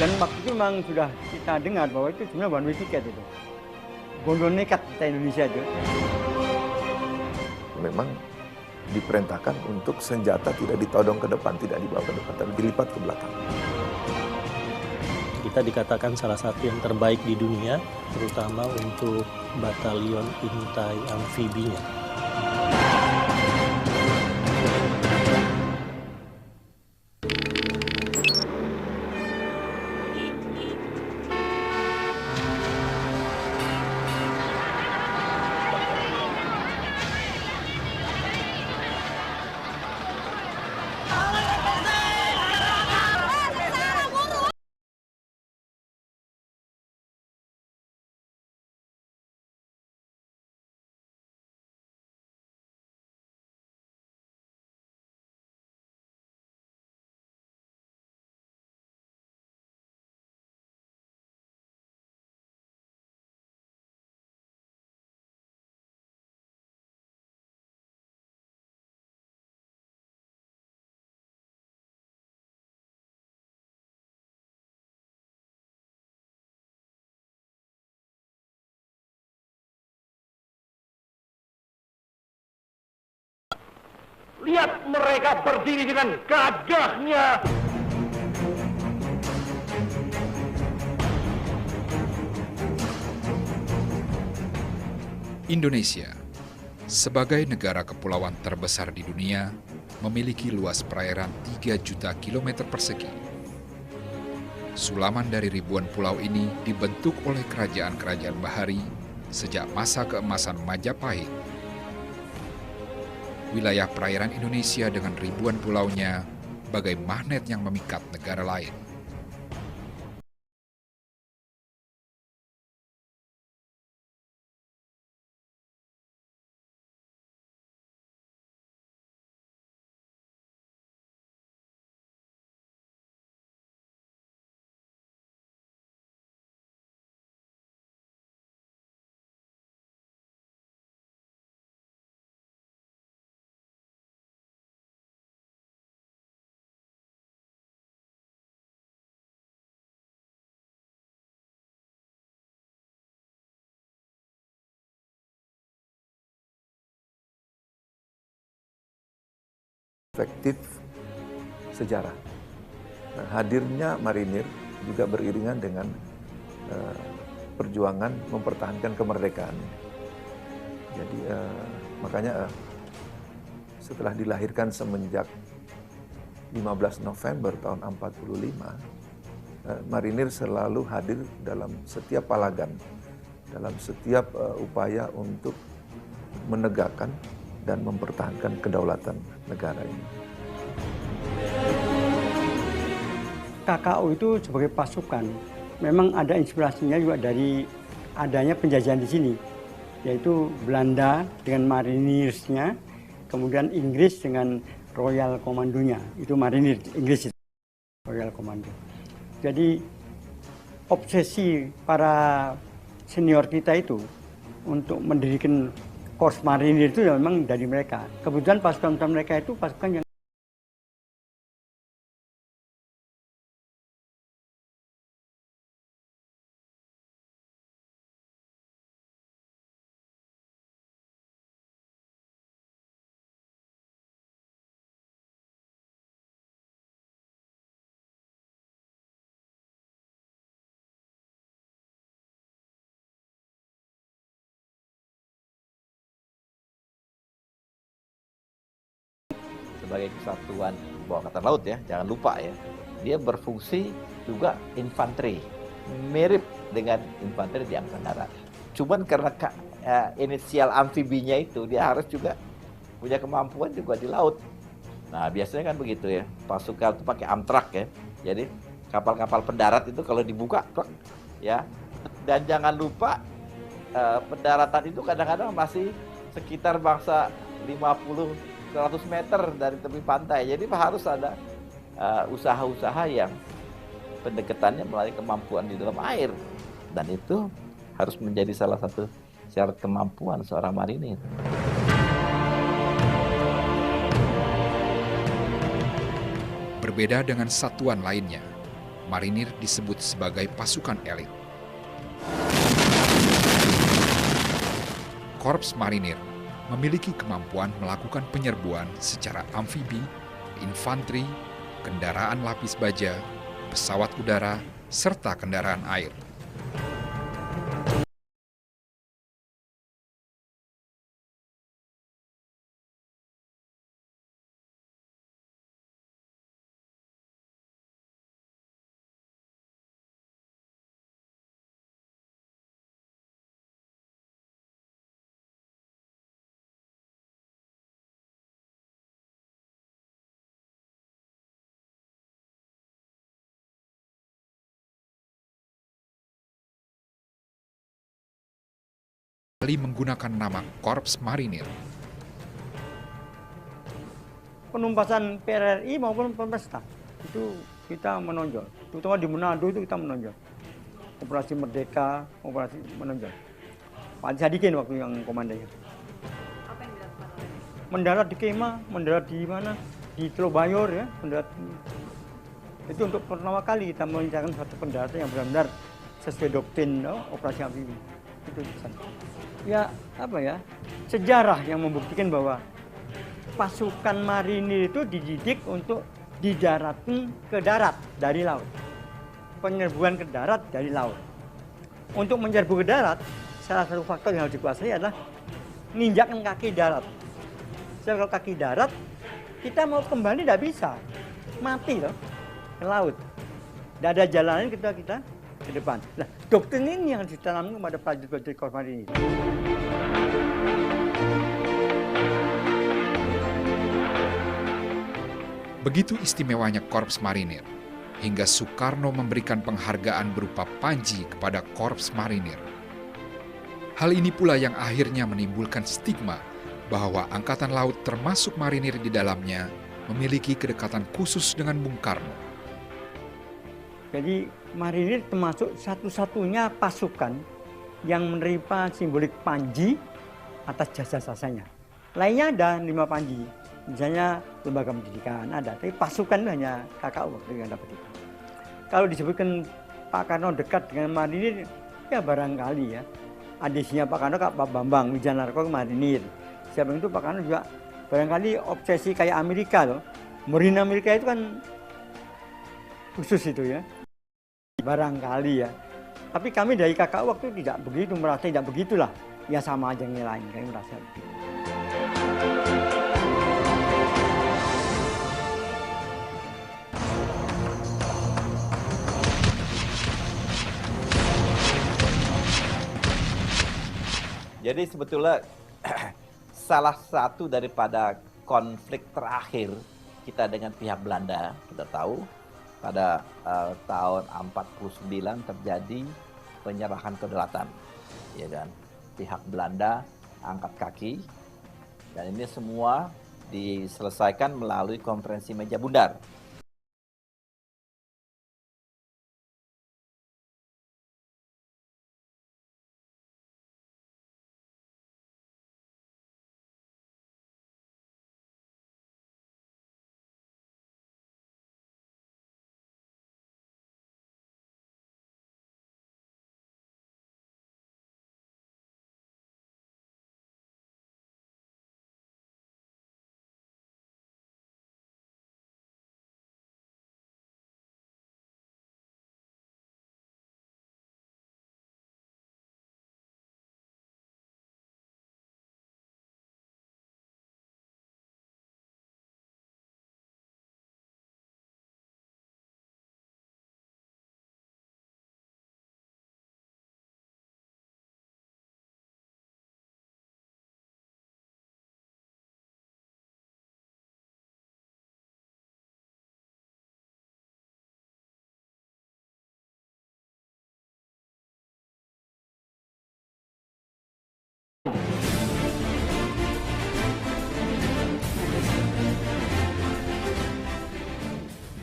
Dan waktu itu memang sudah kita dengar bahwa itu sebenarnya one way ticket itu. Bondo nekat kita Indonesia itu. Memang diperintahkan untuk senjata tidak ditodong ke depan, tidak dibawa ke depan, tapi dilipat ke belakang. Kita dikatakan salah satu yang terbaik di dunia, terutama untuk batalion intai amfibinya. Lihat mereka berdiri dengan gagahnya. Indonesia, sebagai negara kepulauan terbesar di dunia, memiliki luas perairan 3 juta kilometer persegi. Sulaman dari ribuan pulau ini dibentuk oleh kerajaan-kerajaan bahari sejak masa keemasan Majapahit. Wilayah perairan Indonesia dengan ribuan pulaunya bagai magnet yang memikat negara lain. Efektif sejarah. Nah, hadirnya marinir juga beriringan dengan perjuangan mempertahankan kemerdekaan. Jadi makanya setelah dilahirkan semenjak 15 November tahun 45, marinir selalu hadir dalam setiap palagan, dalam setiap upaya untuk menegakkan dan mempertahankan kedaulatan negara ini. KKO itu sebagai pasukan, memang ada inspirasinya juga dari adanya penjajahan di sini, yaitu Belanda dengan marinersnya, kemudian Inggris dengan Royal Commandonya, itu marinir Inggris itu, Royal Commando. Jadi obsesi para senior kita itu untuk mendirikan Korps Marinir itu ya memang dari mereka. Kebetulan pasukan mereka itu pasukan yang sebagai kesatuan bawah angkatan laut ya, jangan lupa ya, dia berfungsi juga infanteri, mirip dengan infanteri di angkatan darat. Cuman karena inisial amfibinya itu dia harus juga punya kemampuan juga di laut. Nah biasanya kan begitu ya, pasukan itu pakai amtrak ya, jadi kapal-kapal pendarat itu kalau dibuka ya, dan jangan lupa pendaratan itu kadang-kadang masih sekitar bangsa 50-100 meter dari tepi pantai. Jadi harus ada usaha-usaha yang pendekatannya melalui kemampuan di dalam air. Dan itu harus menjadi salah satu syarat kemampuan seorang marinir. Berbeda dengan satuan lainnya, marinir disebut sebagai pasukan elit. Korps Marinir memiliki kemampuan melakukan penyerbuan secara amfibi, infanteri, kendaraan lapis baja, pesawat udara, serta kendaraan air. Kali menggunakan nama Korps Marinir. Penumpasan PRRI maupun pemerintah itu kita menonjol, terutama di Manado itu kita menonjol. Operasi Merdeka, operasi menonjol. Pak Sadikin waktu yang komandannya. Apa yang dilakukan oleh? Mendarat di Kemah, mendarat di mana? Di Telobayor ya, mendarat. Itu untuk pertama kali kita merencanakan satu pendaratan yang benar-benar sesuai doktrin operasi amfibi. Itu di sana. Ya apa ya, sejarah yang membuktikan bahwa pasukan marinir itu dididik untuk didaratkan ke darat dari laut, penyerbuan ke darat dari laut. Untuk menyerbu ke darat, salah satu faktor yang harus dikuasai adalah menginjakkan kaki darat. Kalau kaki darat, kita mau kembali tidak bisa, mati loh ke laut. Tidak ada jalan lain kita ke depan. Nah, doktrin ini yang ditanamkan kepada prajurit-prajurit Korps Marinir. Begitu istimewanya Korps Marinir, hingga Soekarno memberikan penghargaan berupa panji kepada Korps Marinir. Hal ini pula yang akhirnya menimbulkan stigma bahwa Angkatan Laut termasuk marinir di dalamnya memiliki kedekatan khusus dengan Bung Karno. Jadi marinir termasuk satu-satunya pasukan yang menerima simbolik panji atas jasa-jasanya. Lainnya ada 5 panji, misalnya lembaga pendidikan ada, tapi pasukan itu hanya KKU yang dapat itu. Kalau disebutkan Pak Karno dekat dengan marinir, ya barangkali ya. Adiknya Pak Karno Pak Bambang Wijanarko marinir. Siapa itu Pak Karno juga barangkali obsesi kayak Amerika loh. Marine Amerika itu kan khusus itu ya. Barangkali ya. Tapi kami dari KKU waktu tidak begitu, merasa tidak begitulah. Ya sama aja ngelain, kami merasa begitu. Jadi sebetulnya salah satu daripada konflik terakhir kita dengan pihak Belanda, kita tahu pada tahun 49 terjadi penyerahan kedaulatan, ya kan? Pihak Belanda angkat kaki, dan ini semua diselesaikan melalui konferensi meja bundar.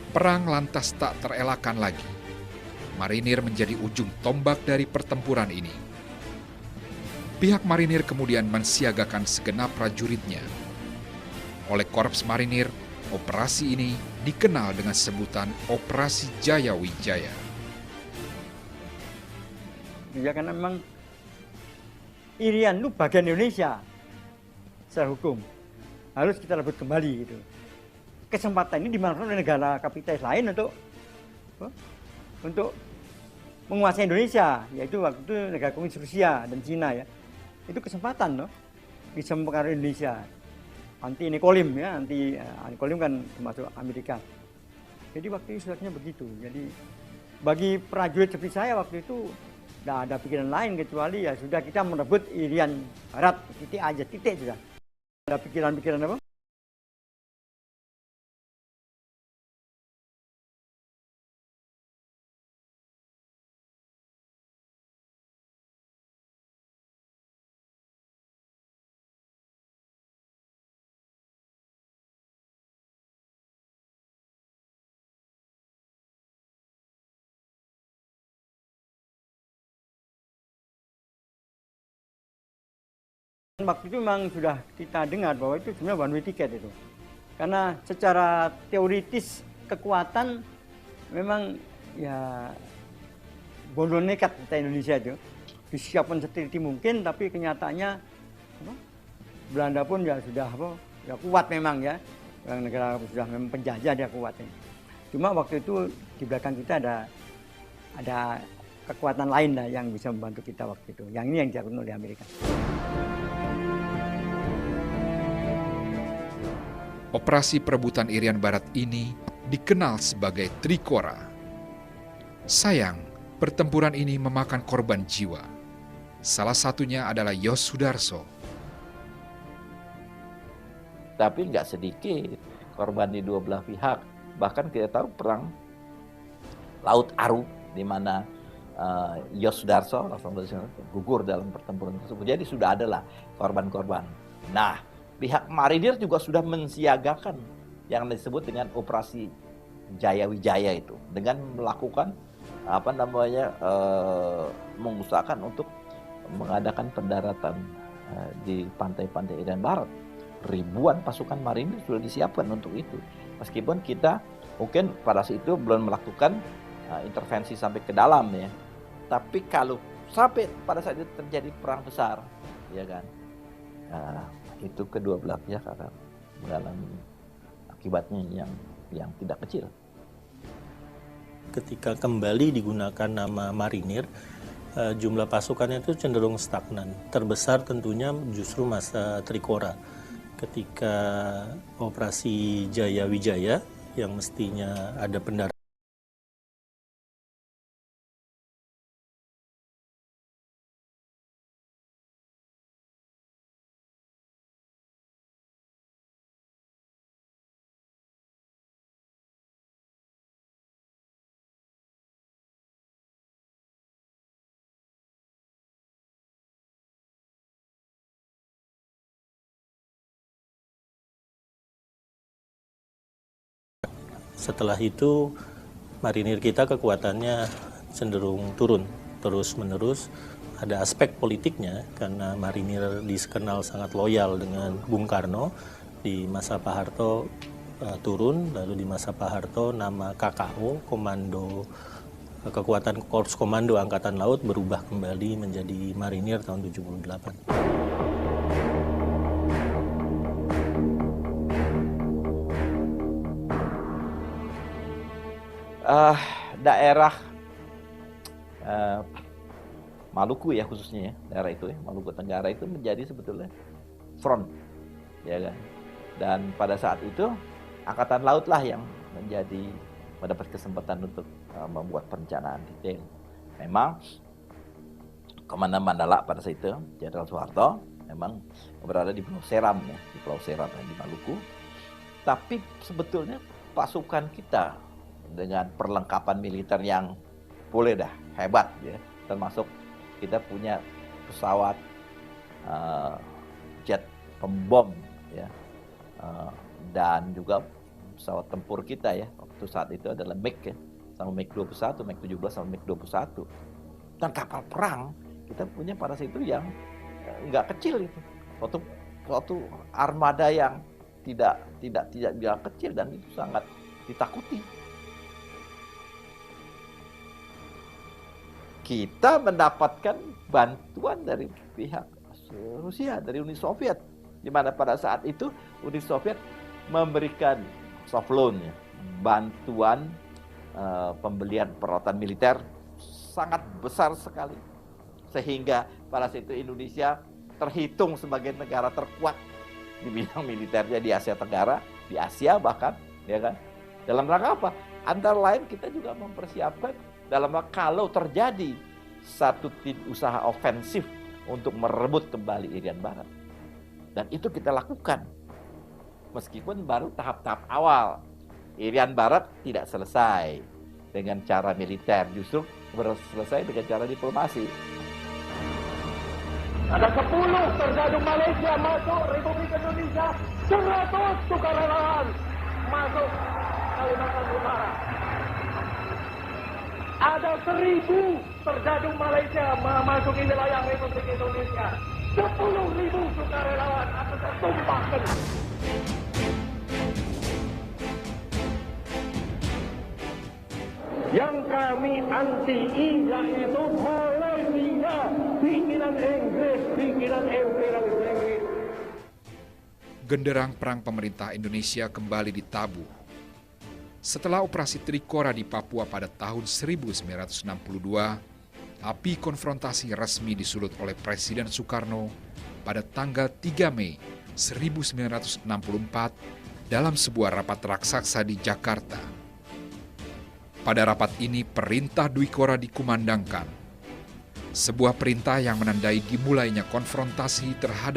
Perang lantas tak terelakkan lagi. Marinir menjadi ujung tombak dari pertempuran ini. Pihak marinir kemudian mensiagakan segenap prajuritnya. Oleh Korps Marinir, Operasi ini dikenal dengan sebutan Operasi Jaya Wijaya. Ya karena memang Irian itu bagian Indonesia secara hukum. Harus kita rebut kembali gitu. Kesempatan ini dimanfaatkan oleh negara kapitalis lain untuk menguasai Indonesia, yaitu waktu itu negara komunis Rusia dan Cina ya. Itu kesempatan loh, bisa mempengaruhi Indonesia. Anti Nikolim ya, anti Nikolim kan termasuk Amerika. Jadi waktu itu suratnya begitu. Jadi bagi prajurit seperti saya waktu itu tidak ada pikiran lain kecuali ya sudah kita merebut Irian Barat, titik aja, titik sudah. Ada pikiran-pikiran apa? Waktu itu memang sudah kita dengar bahwa itu sebenarnya one way ticket itu. Karena secara teoritis kekuatan memang ya bodoh nekat kita Indonesia itu. Disiapkan seteliti mungkin tapi kenyataannya Belanda pun ya sudah ya kuat memang ya. Yang negara sudah memang penjajah dia kuatnya. Cuma waktu itu di belakang kita ada kekuatan lain lah yang bisa membantu kita waktu itu. Yang ini yang dilakukan oleh Amerika. Operasi perebutan Irian Barat ini dikenal sebagai Trikora. Sayang, pertempuran ini memakan korban jiwa. Salah satunya adalah Yos Sudarso. Tapi nggak sedikit korban di dua belah pihak. Bahkan kita tahu perang Laut Aru di mana Yos Sudarso gugur dalam pertempuran tersebut. Jadi sudah adalah korban-korban. Nah, pihak marinir juga sudah mensiagakan yang disebut dengan Operasi Jaya Wijaya itu dengan melakukan mengusahakan untuk mengadakan pendaratan di pantai-pantai Irian Barat. Ribuan pasukan marinir sudah disiapkan untuk itu. Meskipun kita mungkin pada saat itu belum melakukan intervensi sampai ke dalam ya. Tapi kalau sampai pada saat itu terjadi perang besar, ya kan, itu kedua belah pihak akan mengalami akibatnya yang tidak kecil. Ketika kembali digunakan nama marinir, jumlah pasukannya itu cenderung stagnan. Terbesar tentunya justru masa Trikora. Ketika Operasi Jaya Wijaya yang mestinya ada pendaratan setelah itu marinir kita kekuatannya cenderung turun terus-menerus. Ada aspek politiknya karena marinir dikenal sangat loyal dengan Bung Karno. Di masa Pak Harto turun, lalu di masa Pak Harto nama KKO, Komando Kekuatan Korps Komando Angkatan Laut berubah kembali menjadi marinir tahun 78. Daerah Maluku ya khususnya ya, daerah itu ya, Maluku Tenggara itu menjadi sebetulnya front, ya kan. Dan pada saat itu Angkatan Laut lah yang mendapat kesempatan untuk membuat perencanaan detail. Memang Komandan Mandala pada saat itu, Jenderal Soeharto, memang berada di Pulau Seram ya, di Pulau Seram di Maluku. Tapi sebetulnya pasukan kita dengan perlengkapan militer yang boleh dah hebat ya, termasuk kita punya pesawat jet pembom ya, dan juga pesawat tempur kita ya waktu saat itu adalah MiG ya, sama MiG-21, MiG-17 sama MiG-21, dan kapal perang kita punya pada saat itu yang nggak kecil itu, suatu armada yang tidak tidak bilang kecil dan itu sangat ditakuti. Kita mendapatkan bantuan dari pihak Rusia, dari Uni Soviet, di mana pada saat itu Uni Soviet memberikan soft loan, bantuan pembelian peralatan militer sangat besar sekali, sehingga pada saat itu Indonesia terhitung sebagai negara terkuat di bidang militernya di Asia Tenggara, di Asia bahkan, ya kan? Dalam rangka apa? Antara lain kita juga mempersiapkan dalam kalau terjadi satu tim usaha ofensif untuk merebut kembali Irian Barat. Dan itu kita lakukan. Meskipun baru tahap-tahap awal. Irian Barat tidak selesai dengan cara militer, justru selesai dengan cara diplomasi. Ada 10 serdadu Malaysia masuk Republik Indonesia, 100 sukarelawan masuk Kalimantan Utara. Ada 1000 serdadu Malaysia memasuki wilayah Republik Indonesia. 10.000 sukarelawan akan tertumpahkan. Yang kami anti-i yaitu Malaysia, pikiran Inggris, pikiran imperialis Inggris. Genderang perang pemerintah Indonesia kembali ditabuh. Setelah operasi Trikora di Papua pada tahun 1962, api konfrontasi resmi disulut oleh Presiden Soekarno pada tanggal 3 Mei 1964 dalam sebuah rapat raksasa di Jakarta. Pada rapat ini perintah Dwikora dikumandangkan. Sebuah perintah yang menandai dimulainya konfrontasi terhadap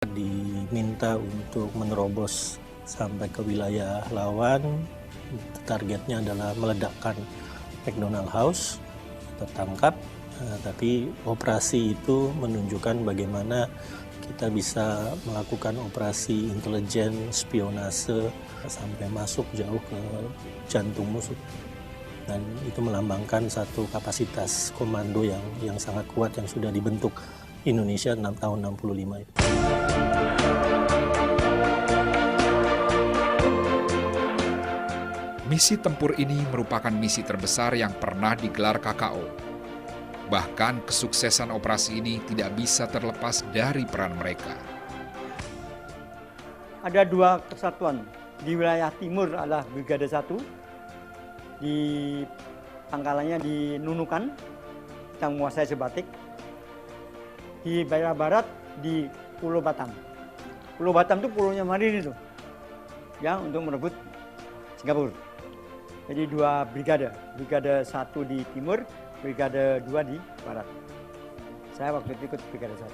diminta untuk menerobos sampai ke wilayah lawan. Targetnya adalah meledakkan McDonald House, tertangkap. Tapi operasi itu menunjukkan bagaimana kita bisa melakukan operasi intelijen, spionase sampai masuk jauh ke jantung musuh. Dan itu melambangkan satu kapasitas komando yang sangat kuat yang sudah dibentuk Indonesia tahun 65 itu. misi tempur ini merupakan misi terbesar yang pernah digelar KKO. Bahkan kesuksesan operasi ini tidak bisa terlepas dari peran mereka. Ada 2 kesatuan di wilayah timur adalah Brigade 1, di pangkalannya di Nunukan, yang menguasai Sebatik. Di daerah barat di Pulau Batam. Pulau Batam itu pulaunya Marinir itu, yang untuk merebut Singapura. Jadi 2 brigade, Brigade 1 di timur, Brigade 2 di barat. Saya waktu itu ikut Brigade 1.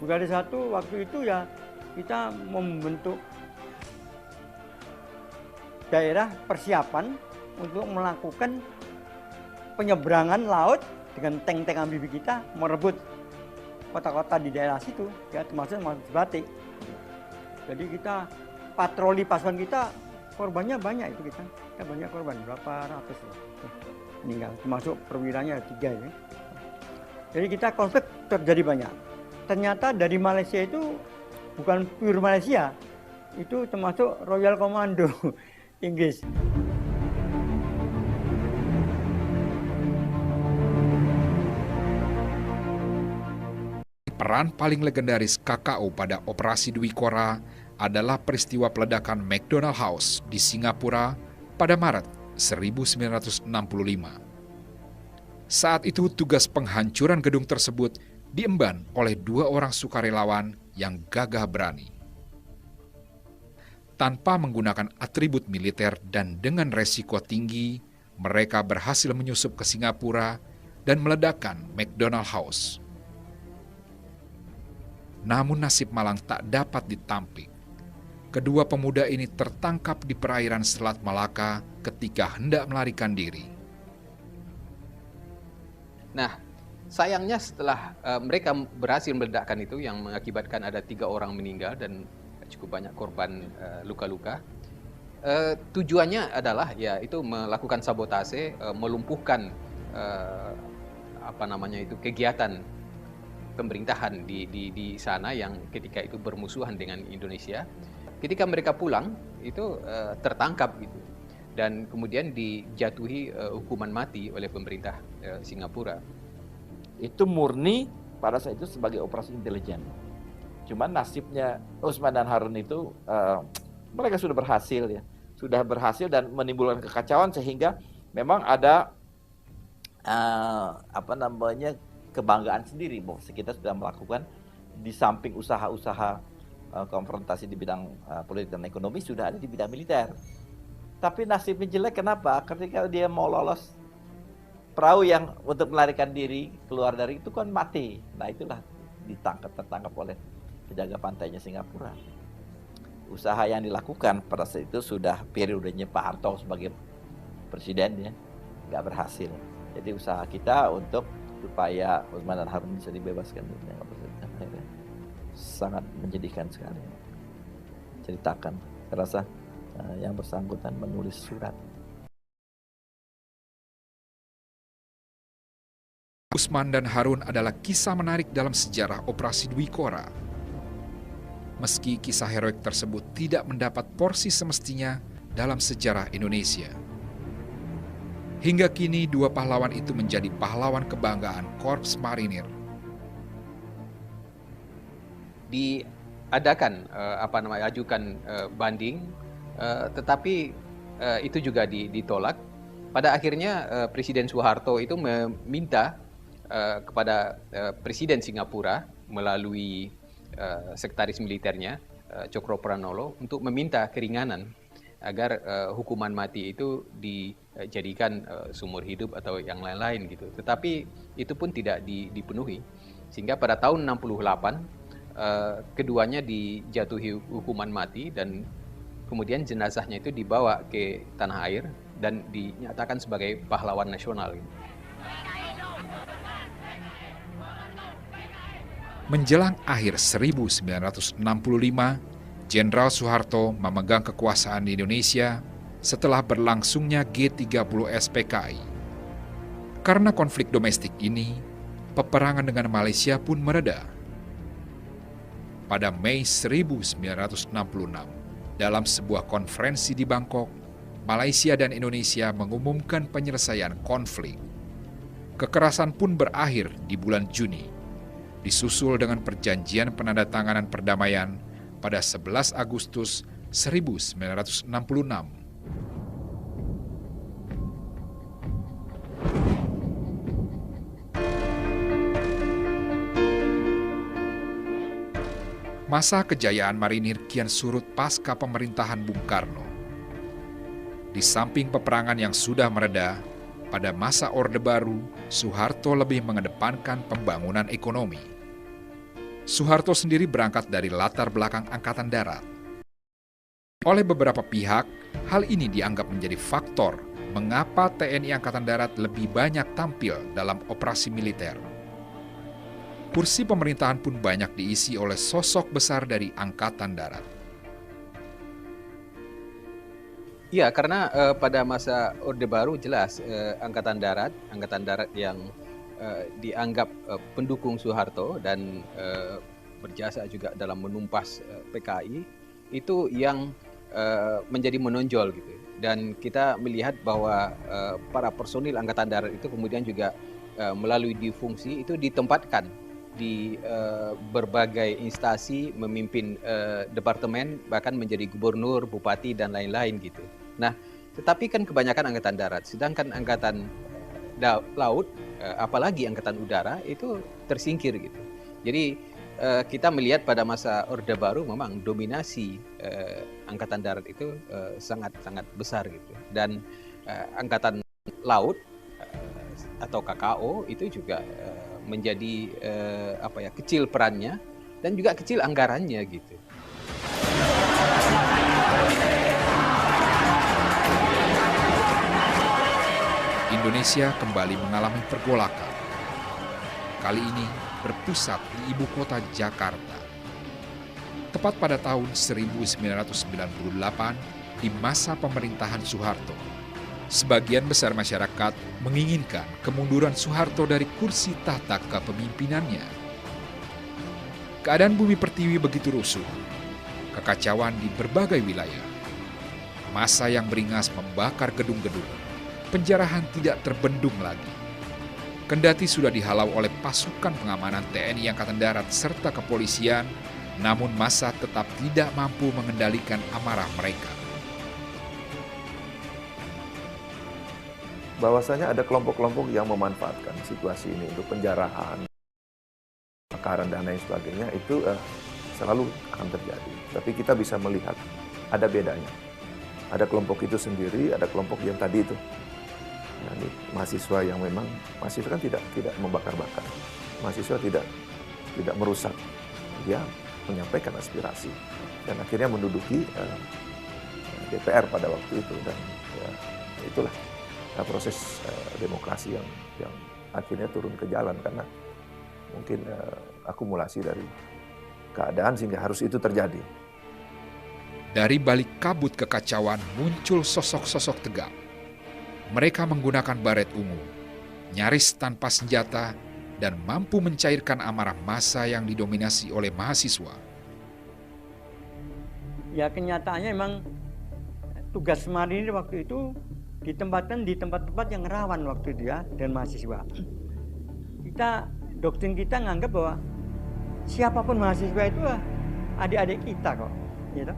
Brigade 1 waktu itu ya kita membentuk daerah persiapan untuk melakukan penyeberangan laut dengan tank-tank amfibi kita merebut kota-kota di daerah situ, ya termasuk Sebatik. Jadi kita patroli pasukan kita korbannya banyak itu kita banyak korban, berapa ratus meninggal, termasuk perwiranya 3 ya. Jadi kita konflik terjadi banyak. Ternyata dari Malaysia itu bukan pure Malaysia, itu termasuk Royal Commando Inggris. Peran paling legendaris KKO pada Operasi Dwikora adalah peristiwa peledakan McDonald House di Singapura pada Maret 1965. Saat itu tugas penghancuran gedung tersebut diemban oleh 2 orang sukarelawan yang gagah berani. Tanpa menggunakan atribut militer dan dengan resiko tinggi, mereka berhasil menyusup ke Singapura dan meledakkan McDonald House. Namun nasib malang tak dapat ditampik. Kedua pemuda ini tertangkap di perairan Selat Malaka ketika hendak melarikan diri. Nah, sayangnya setelah mereka berhasil meledakkan itu yang mengakibatkan ada 3 orang meninggal dan cukup banyak korban luka-luka. Tujuannya adalah itu melakukan sabotase, melumpuhkan kegiatan pemerintahan di sana yang ketika itu bermusuhan dengan Indonesia. Ketika mereka pulang itu tertangkap gitu dan kemudian dijatuhi hukuman mati oleh pemerintah Singapura. Itu murni pada saat itu sebagai operasi intelijen. Cuman nasibnya Usman dan Harun itu mereka sudah berhasil dan menimbulkan kekacauan sehingga memang ada kebanggaan sendiri bahwa kita sudah melakukan di samping usaha-usaha konfrontasi di bidang politik dan ekonomi sudah ada di bidang militer. Tapi nasibnya jelek kenapa? Ketika dia mau lolos perahu yang untuk melarikan diri keluar dari itu kan mati. Nah itulah tertangkap oleh penjaga pantainya Singapura. Usaha yang dilakukan pada saat itu sudah periodenya Pak Harto sebagai presiden ya, nggak berhasil. Jadi usaha kita untuk supaya Usman dan Harun bisa dibebaskan akhirnya sangat menyedihkan sekali. Ceritakan, terasa yang bersangkutan menulis surat. Usman dan Harun adalah kisah menarik dalam sejarah Operasi Dwi Kora. Meski kisah heroik tersebut tidak mendapat porsi semestinya dalam sejarah Indonesia. Hingga kini 2 pahlawan itu menjadi pahlawan kebanggaan Korps Marinir. Diadakan ajukan banding, tetapi itu juga ditolak. Pada akhirnya Presiden Soeharto itu meminta kepada Presiden Singapura melalui sekretaris militernya Cokropranolo untuk meminta keringanan agar hukuman mati itu dijadikan seumur hidup atau yang lain-lain gitu. Tetapi itu pun tidak dipenuhi. Sehingga pada tahun 68 keduanya dijatuhi hukuman mati dan kemudian jenazahnya itu dibawa ke tanah air dan dinyatakan sebagai pahlawan nasional. Menjelang akhir 1965, Jenderal Soeharto memegang kekuasaan di Indonesia setelah berlangsungnya G30 SPKI. Karena konflik domestik ini, peperangan dengan Malaysia pun mereda. Pada Mei 1966, dalam sebuah konferensi di Bangkok, Malaysia dan Indonesia mengumumkan penyelesaian konflik. Kekerasan pun berakhir di bulan Juni, disusul dengan perjanjian penandatanganan perdamaian pada 11 Agustus 1966. Masa kejayaan marinir kian surut pasca pemerintahan Bung Karno. Di samping peperangan yang sudah mereda, pada masa Orde Baru, Soeharto lebih mengedepankan pembangunan ekonomi. Soeharto sendiri berangkat dari latar belakang Angkatan Darat. Oleh beberapa pihak, hal ini dianggap menjadi faktor mengapa TNI Angkatan Darat lebih banyak tampil dalam operasi militer. Kursi pemerintahan pun banyak diisi oleh sosok besar dari Angkatan Darat. Ya, karena pada masa Orde Baru jelas Angkatan Darat yang dianggap pendukung Soeharto dan berjasa juga dalam menumpas PKI itu yang menjadi menonjol gitu. Dan kita melihat bahwa para personil Angkatan Darat itu kemudian juga melalui difungsi itu ditempatkan di berbagai instansi, memimpin departemen, bahkan menjadi gubernur, bupati dan lain-lain gitu. Nah, tetapi kan kebanyakan Angkatan Darat, sedangkan Angkatan Laut, apalagi Angkatan Udara itu tersingkir gitu. Jadi kita melihat pada masa Orde Baru memang dominasi Angkatan Darat itu sangat besar gitu. Dan Angkatan Laut atau KKO itu juga menjadi kecil perannya dan juga kecil anggarannya gitu. Indonesia kembali mengalami pergolakan. Kali ini berpusat di ibu kota Jakarta. Tepat pada tahun 1998 di masa pemerintahan Soeharto, sebagian besar masyarakat menginginkan kemunduran Soeharto dari kursi tahta kepemimpinannya. Keadaan bumi pertiwi begitu rusuh, kekacauan di berbagai wilayah. Massa yang beringas membakar gedung-gedung, penjarahan tidak terbendung lagi. Kendati sudah dihalau oleh pasukan pengamanan TNI Angkatan Darat serta kepolisian, namun massa tetap tidak mampu mengendalikan amarah mereka. Bahwasanya ada kelompok-kelompok yang memanfaatkan situasi ini untuk penjarahan, bakaran dan lain sebagainya, itu selalu akan terjadi. Tapi kita bisa melihat ada bedanya. Ada kelompok itu sendiri, ada kelompok yang tadi itu. Nah, ini mahasiswa yang memang, mahasiswa kan tidak membakar-bakar, mahasiswa tidak merusak, dia menyampaikan aspirasi dan akhirnya menduduki DPR pada waktu itu, dan ya, itulah proses demokrasi yang akhirnya turun ke jalan karena mungkin akumulasi dari keadaan sehingga harus itu terjadi. Dari balik kabut kekacauan muncul sosok-sosok tegap. Mereka menggunakan baret ungu, nyaris tanpa senjata, dan mampu mencairkan amarah massa yang didominasi oleh mahasiswa. Ya kenyataannya memang tugas marinir waktu itu ditempatkan di tempat-tempat yang rawan waktu itu ya, dan mahasiswa. Doktrin kita nganggap bahwa siapapun mahasiswa itu adik-adik kita kok, gitu.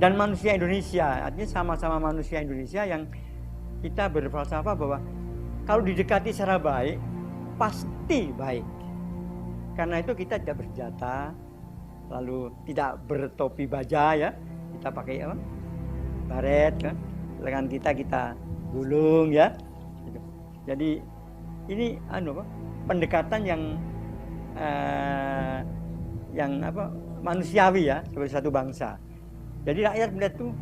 Dan manusia Indonesia, artinya sama-sama manusia Indonesia yang kita berfalsafah bahwa kalau didekati secara baik, pasti baik. Karena itu kita tidak bersenjata, lalu tidak bertopi baja ya, kita pakai baret, kan? Lengan kita gulung ya. Jadi ini pendekatan yang manusiawi ya, sebagai satu bangsa. Jadi rakyat melihat tuh,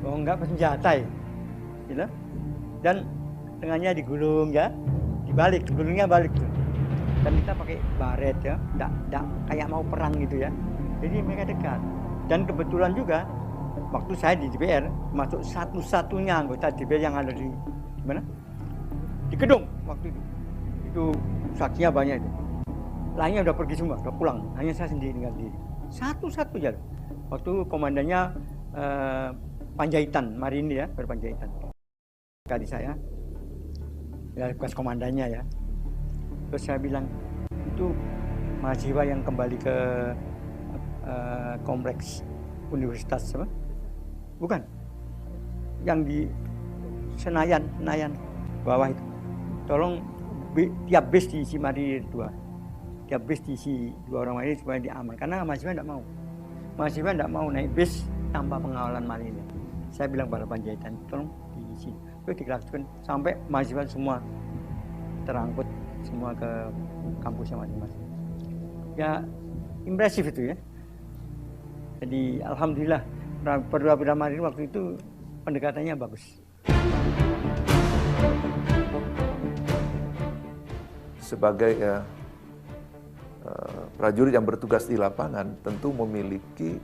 enggak bersenjata ya, gitu. Dan lengannya digulung ya, dibalik, gulungnya balik tuh. Dan kita pakai baret ya, enggak kayak mau perang gitu ya. Jadi mereka dekat. Dan kebetulan juga waktu saya di DPR, masuk satu-satunya anggota DPR yang ada di mana? Di gedung waktu itu. Itu saksinya banyak itu. Lainnya udah pergi semua, udah pulang. Hanya saya sendiri tinggal diri. Satu-satunya. Waktu komandannya Panjaitan, Marinir ya, Berpanjaitan. Kali saya, ya bekas komandannya ya. Terus saya bilang, itu mahasiswa yang kembali ke kompleks universitas apa? Bukan, yang di Senayan bawah itu. Tolong tiap bis diisi Marinir 2. Tiap bis diisi 2 orang Marinir supaya diaman. Karena mahasiswa tidak mau. Mahasiswa tidak mau naik bis tanpa pengawalan Marinir. Saya bilang pada Panjaitan, tolong diisi. Terus dilakukan sampai mahasiswa semua terangkut semua ke kampusnya masing-masing. Ya impresif itu ya. Jadi alhamdulillah perwira Marinir waktu itu pendekatannya bagus. Sebagai prajurit yang bertugas di lapangan tentu memiliki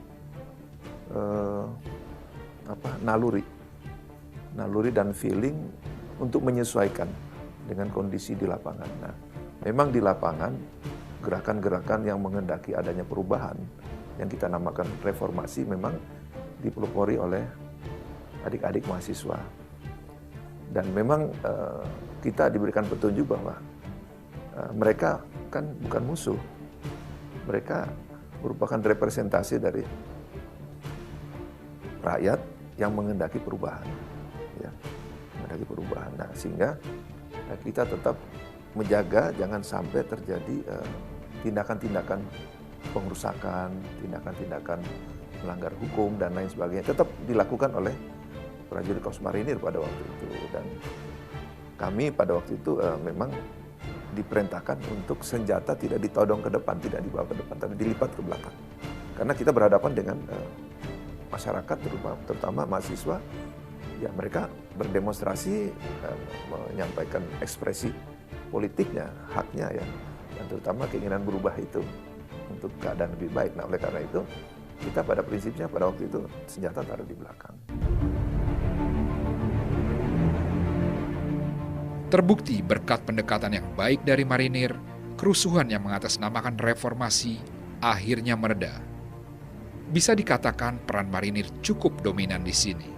naluri dan feeling untuk menyesuaikan dengan kondisi di lapangan. Nah, memang di lapangan gerakan-gerakan yang menghendaki adanya perubahan yang kita namakan reformasi memang dipelopori oleh adik-adik mahasiswa. Dan memang kita diberikan petunjuk bahwa mereka kan bukan musuh. Mereka merupakan representasi dari rakyat yang menghendaki perubahan. Ya, menghendaki perubahan. Nah, sehingga kita tetap menjaga jangan sampai terjadi tindakan-tindakan pengerusakan, tindakan-tindakan melanggar hukum dan lain sebagainya tetap dilakukan oleh prajurit Korps Marinir pada waktu itu. Dan kami pada waktu itu memang diperintahkan untuk senjata tidak ditodong ke depan, tidak dibawa ke depan, tapi dilipat ke belakang. Karena kita berhadapan dengan masyarakat, terutama mahasiswa, ya mereka berdemonstrasi, menyampaikan ekspresi politiknya, haknya ya, dan terutama keinginan berubah itu untuk keadaan lebih baik. Nah, oleh karena itu, kita pada prinsipnya pada waktu itu senjata taruh di belakang. Terbukti berkat pendekatan yang baik dari marinir, kerusuhan yang mengatasnamakan reformasi akhirnya mereda. Bisa dikatakan peran marinir cukup dominan di sini.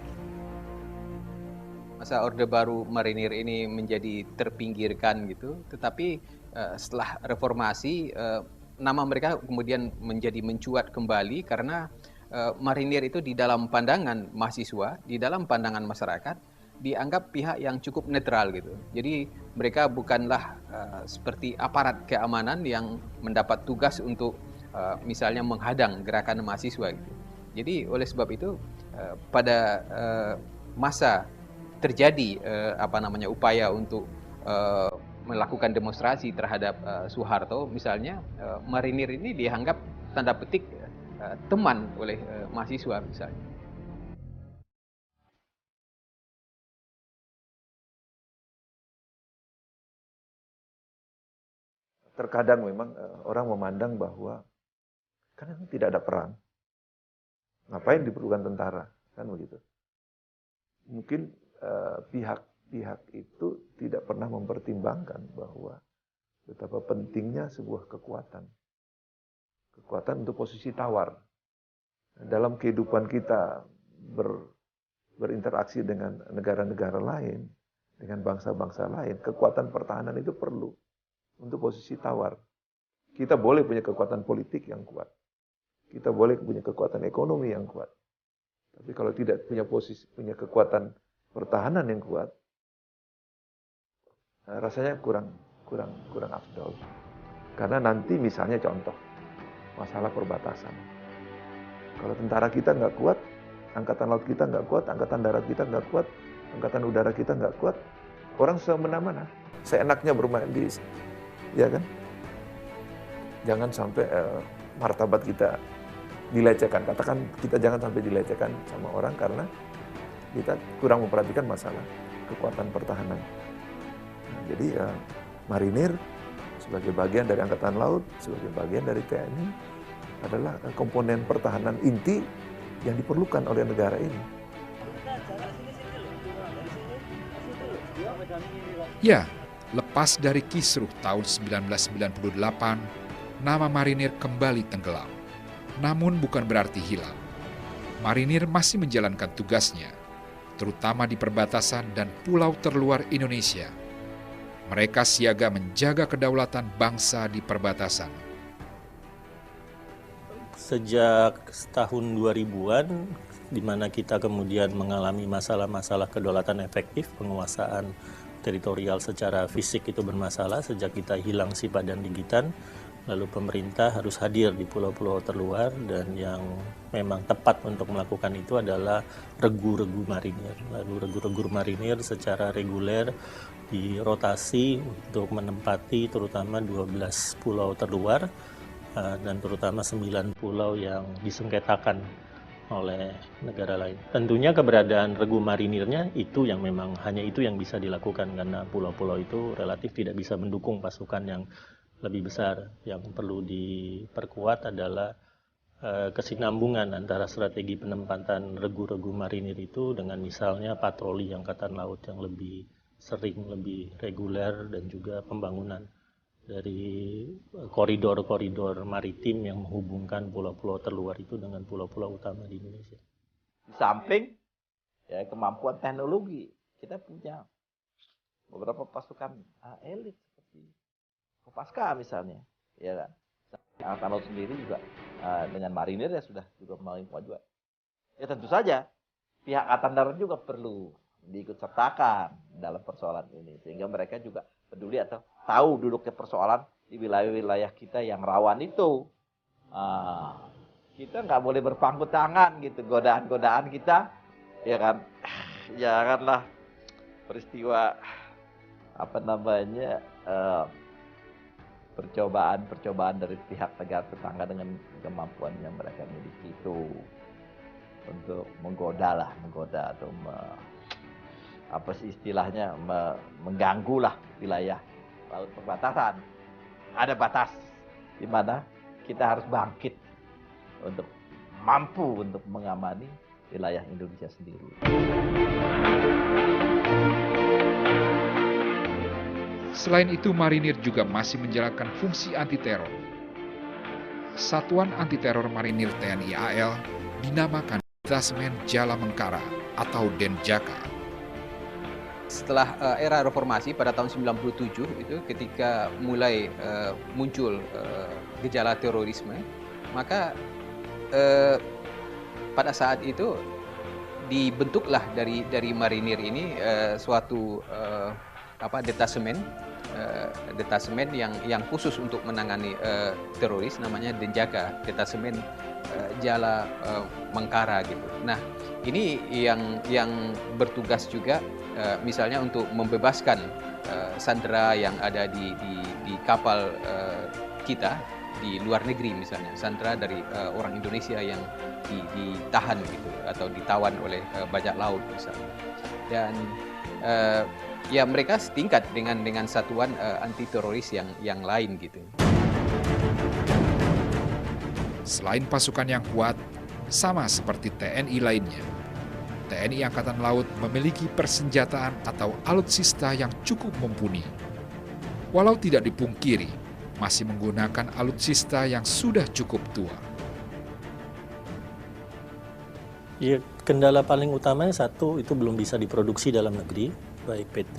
Masa Orde Baru marinir ini menjadi terpinggirkan gitu, tetapi setelah reformasi nama mereka kemudian menjadi mencuat kembali karena marinir itu di dalam pandangan mahasiswa, di dalam pandangan masyarakat dianggap pihak yang cukup netral gitu. Jadi mereka bukanlah seperti aparat keamanan yang mendapat tugas untuk misalnya menghadang gerakan mahasiswa gitu. Jadi oleh sebab itu pada masa terjadi upaya untuk melakukan demonstrasi terhadap Soeharto misalnya, marinir ini dianggap tanda petik teman oleh mahasiswa misalnya. Terkadang memang orang memandang bahwa kan tidak ada perang, ngapain diperlukan tentara, kan begitu. Mungkin pihak-pihak itu tidak pernah mempertimbangkan bahwa betapa pentingnya sebuah kekuatan untuk posisi tawar dalam kehidupan kita berinteraksi dengan negara-negara lain, dengan bangsa-bangsa lain. Kekuatan pertahanan itu perlu untuk posisi tawar. Kita boleh punya kekuatan politik yang kuat. Kita boleh punya kekuatan ekonomi yang kuat. Tapi kalau tidak punya kekuatan pertahanan yang kuat, rasanya kurang afdol. Karena nanti misalnya contoh, masalah perbatasan. Kalau tentara kita nggak kuat, angkatan laut kita nggak kuat, angkatan darat kita nggak kuat, angkatan udara kita nggak kuat, orang semena-mena, seenaknya bermain di, ya kan? Jangan sampai martabat kita dilecehkan. Katakan kita jangan sampai dilecehkan sama orang karena kita kurang memperhatikan masalah kekuatan pertahanan. Nah, jadi marinir sebagai bagian dari angkatan laut, sebagai bagian dari TNI adalah komponen pertahanan inti yang diperlukan oleh negara ini. Ya, lepas dari kisruh tahun 1998, nama marinir kembali tenggelam. Namun bukan berarti hilang. Marinir masih menjalankan tugasnya, terutama di perbatasan dan pulau terluar Indonesia. Mereka siaga menjaga kedaulatan bangsa di perbatasan. Sejak tahun 2000-an, di mana kita kemudian mengalami masalah-masalah kedaulatan efektif, penguasaan teritorial secara fisik itu bermasalah sejak kita hilang sifat dan gigitan. Lalu pemerintah harus hadir di pulau-pulau terluar dan yang memang tepat untuk melakukan itu adalah regu-regu marinir. Lalu regu-regu marinir secara reguler dirotasi untuk menempati terutama 12 pulau terluar dan terutama 9 pulau yang disengketakan oleh negara lain. Tentunya keberadaan regu marinirnya itu yang memang hanya itu yang bisa dilakukan karena pulau-pulau itu relatif tidak bisa mendukung pasukan yang lebih besar. Yang perlu diperkuat adalah kesinambungan antara strategi penempatan regu-regu marinir itu dengan misalnya patroli angkatan laut yang lebih sering, lebih reguler dan juga pembangunan dari koridor-koridor maritim yang menghubungkan pulau-pulau terluar itu dengan pulau-pulau utama di Indonesia. Di samping ya, kemampuan teknologi, kita punya beberapa pasukan elit seperti Kopaska misalnya, ya kan. Angkatan Laut sendiri juga dengan marinir ya sudah juga melalui juga. Ya tentu saja pihak Angkatan Darat juga perlu diikut sertakan dalam persoalan ini sehingga mereka juga peduli atau tahu duduknya persoalan di wilayah-wilayah kita yang rawan itu. Kita nggak boleh berpangku tangan gitu, godaan-godaan kita, ya kan? Janganlah peristiwa percobaan dari pihak negara tetangga dengan kemampuan yang mereka miliki itu untuk menggoda atau istilahnya mengganggu lah wilayah laut perbatasan. Ada batas di mana kita harus bangkit untuk mampu untuk mengamani wilayah Indonesia sendiri. Selain itu, marinir juga masih menjalankan fungsi anti-teror. Satuan Anti-Teror Marinir TNI AL dinamakan Detasemen Jala Mengkara atau Denjaka. Setelah era reformasi pada tahun 97 itu ketika mulai muncul gejala terorisme, maka pada saat itu dibentuklah dari marinir ini suatu detasemen yang khusus untuk menangani teroris, namanya Denjaka, Detasemen Jala Mengkara gitu. Nah, ini yang bertugas juga misalnya untuk membebaskan sandera yang ada di kapal kita di luar negeri, misalnya sandera dari orang Indonesia yang ditahan gitu atau ditawan oleh bajak laut misalnya. Dan ya mereka setingkat dengan satuan anti teroris yang lain gitu. Selain pasukan yang kuat, sama seperti TNI lainnya, TNI Angkatan Laut memiliki persenjataan atau alutsista yang cukup mumpuni. Walau tidak dipungkiri, masih menggunakan alutsista yang sudah cukup tua. Ya, kendala paling utamanya satu, itu belum bisa diproduksi dalam negeri. Baik PT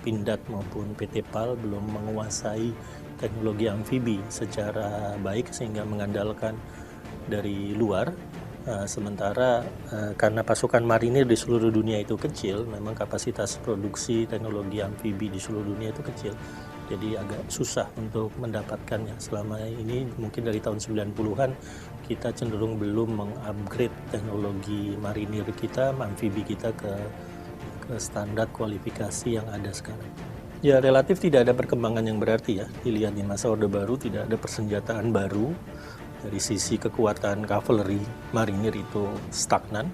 Pindad maupun PT PAL belum menguasai teknologi amfibi secara baik sehingga mengandalkan dari luar. Sementara karena pasukan marinir di seluruh dunia itu kecil, memang kapasitas produksi teknologi amfibi di seluruh dunia itu kecil. Jadi agak susah untuk mendapatkannya. Selama ini mungkin dari tahun 90-an kita cenderung belum mengupgrade teknologi marinir kita, amfibi kita ke standar kualifikasi yang ada sekarang. Ya, relatif tidak ada perkembangan yang berarti ya. Dilihat di masa Orde Baru tidak ada persenjataan baru. Dari sisi kekuatan kavaleri marinir itu stagnan.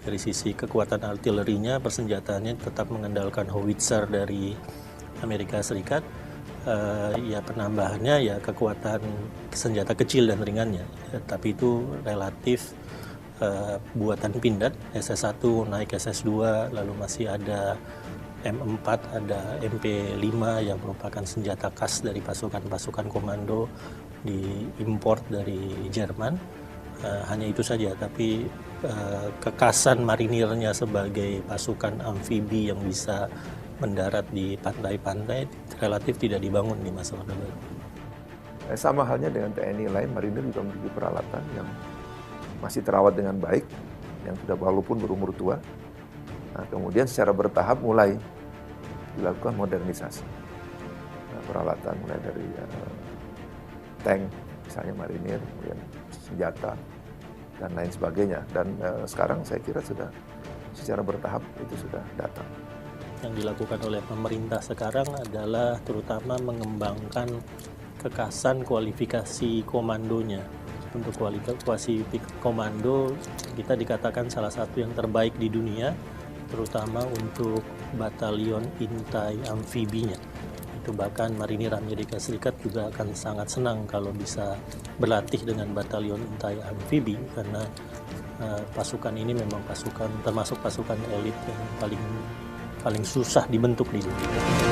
Dari sisi kekuatan artilerinya, persenjataannya tetap mengandalkan howitzer dari Amerika Serikat. Ya penambahannya ya kekuatan senjata kecil dan ringannya. Ya, tapi itu relatif buatan Pindad, SS1 naik SS2, lalu masih ada M4, ada MP5 yang merupakan senjata khas dari pasukan-pasukan komando diimport dari Jerman. Hanya itu saja, tapi kekasan marinirnya sebagai pasukan amfibi yang bisa mendarat di pantai-pantai relatif tidak dibangun di masa Orde Baru. Sama halnya dengan TNI lain, marinir juga memiliki peralatan yang masih terawat dengan baik, yang sudah walaupun berumur tua. Nah, kemudian secara bertahap mulai dilakukan modernisasi. Nah, peralatan mulai dari tank, misalnya marinir, kemudian senjata, dan lain sebagainya. Dan sekarang saya kira sudah secara bertahap itu sudah datang. Yang dilakukan oleh pemerintah sekarang adalah terutama mengembangkan kekasan kualifikasi komandonya. Untuk kualifikasi komando kita dikatakan salah satu yang terbaik di dunia, terutama untuk batalion intai amfibinya. Itu bahkan marinir Amerika Serikat juga akan sangat senang kalau bisa berlatih dengan batalion intai amfibi, karena pasukan ini memang termasuk pasukan elit yang paling susah dibentuk di dunia.